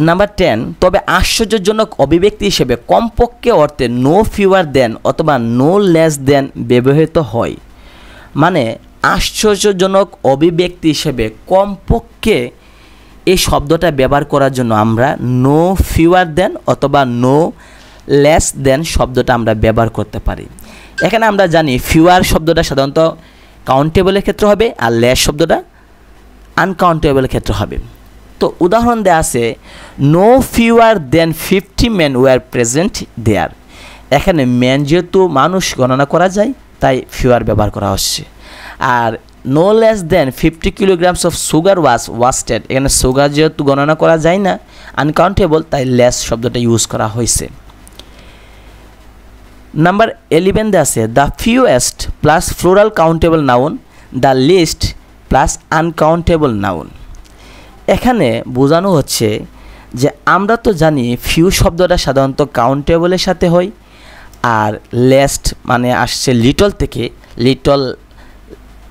Number 10, তবে আশ্চর্যজনক অভিব্যক্তি হিসেবে কমপক্ষে অর্থে নো ফিউয়ার দেন অথবা নো লেস দেন ব্যবহৃত হয়। মানে আশ্চর্যজনক অভিব্যক্তি হিসেবে কমপক্ষে এই শব্দটা ব্যবহার করার জন্য আমরা নো ফিউয়ার দেন অথবা নো লেস দেন শব্দটা আমরা ব্যবহার করতে পারি। এখানে আমরা জানি ফিউয়ার শব্দটা সাধারণত কাউন্টেবলের ক্ষেত্রে হবে আর লেস শব্দটা আনকাউন্টেবলের ক্ষেত্রে হবে। তো উদাহরণ দেওয়া আছে no fewer than 50 men were present there. এখানে ম্যান যেহেতু মানুষ গণনা করা যায় তাই ফিউয়ার ব্যবহার করা হচ্ছে। আর no less than 50 kilograms of sugar was wasted, এখানে সুগার যেহেতু গণনা করা যায় না আনকাউন্টেবল তাই লেস শব্দটা ইউজ করা হয়েছে। নাম্বার 11 দেওয়া আছে the fewest plus plural countable noun, the least plus uncountable noun. এখানে বোঝানো হচ্ছে যে আমরা তো জানি ফিউ শব্দটা সাধারণত কাউন্টেবলের সাথে হয় আর লেস্ট মানে আসছে লিটল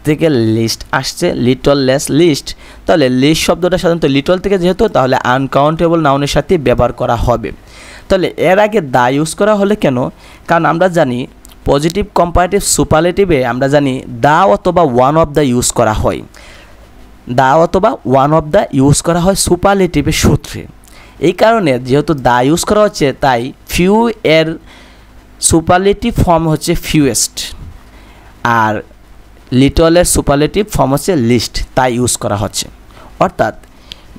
থেকে লিস্ট আসছে লিটল লেস লিস্ট, তাহলে লিস্ট শব্দটা সাধারণত লিটল থেকে যেহেতু তাহলে আনকাউন্টেবল নাউনের সাথে ব্যবহার করা হবে। তাহলে এর আগে দা ইউজ করা হলে কেন? কারণ আমরা জানি পজিটিভ কম্পারেটিভ সুপারলেটিভে আমরা জানি দা অথবা ওয়ান অফ দ্য ইউজ করা হয়, দা অথবা ওয়ান অফ দ্য ইউজ করা হয় সুপারলেটিভের সূত্রে। এই কারণে যেহেতু দা ইউজ করা হচ্ছে তাই ফিউ এর সুপারলেটিভ ফর্ম হচ্ছে ফিউয়েস্ট আর লিটলের সুপারলেটিভ ফর্ম হচ্ছে লিস্ট, তাই ইউজ করা হচ্ছে। অর্থাৎ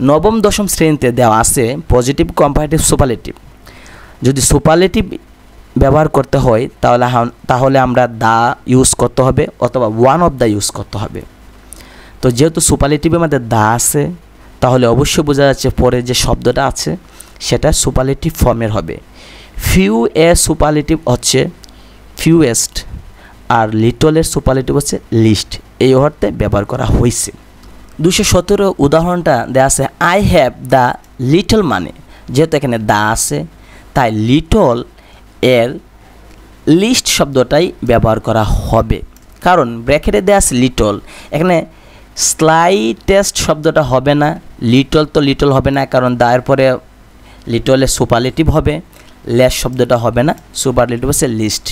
নবম দশম শ্রেণীতে দেওয়া আছে পজিটিভ কম্পারেটিভ সুপারলেটিভ, যদি সুপারলেটিভ ব্যবহার করতে হয় তাহলে আমরা দা ইউজ করতে হবে অথবা ওয়ান অফ দ্য ইউজ করতে হবে। তো যেহেতু সুপারলেটিভের মধ্যে দা আছে তাহলে অবশ্যই বোঝা যাচ্ছে পরে যে শব্দটা আছে সেটা সুপারলেটিভ ফর্মের হবে। ফিউ এর সুপারলেটিভ হচ্ছে ফিউয়েস্ট আর লিটলের সুপারলেটিভ হচ্ছে লিস্ট, এই অর্থে ব্যবহার করা হয়েছে। 217 উদাহরণটা দেওয়া আছে আই হ্যাভ দ্য লিটল মানে, যেহেতু এখানে দা আছে তাই লিটল এর লিস্ট শব্দটাই ব্যবহার করা হবে। কারণ ব্র্যাকেটে দেওয়া আছে লিটল, এখানে স্লাইটেস্ট শব্দটা হবে না, লিটল তো লিটল হবে না কারণ দায়ের পরে লিটলের সুপারলেটিভ হবে, লেস শব্দটা হবে না, সুপারলেটিভ হচ্ছে লিস্ট।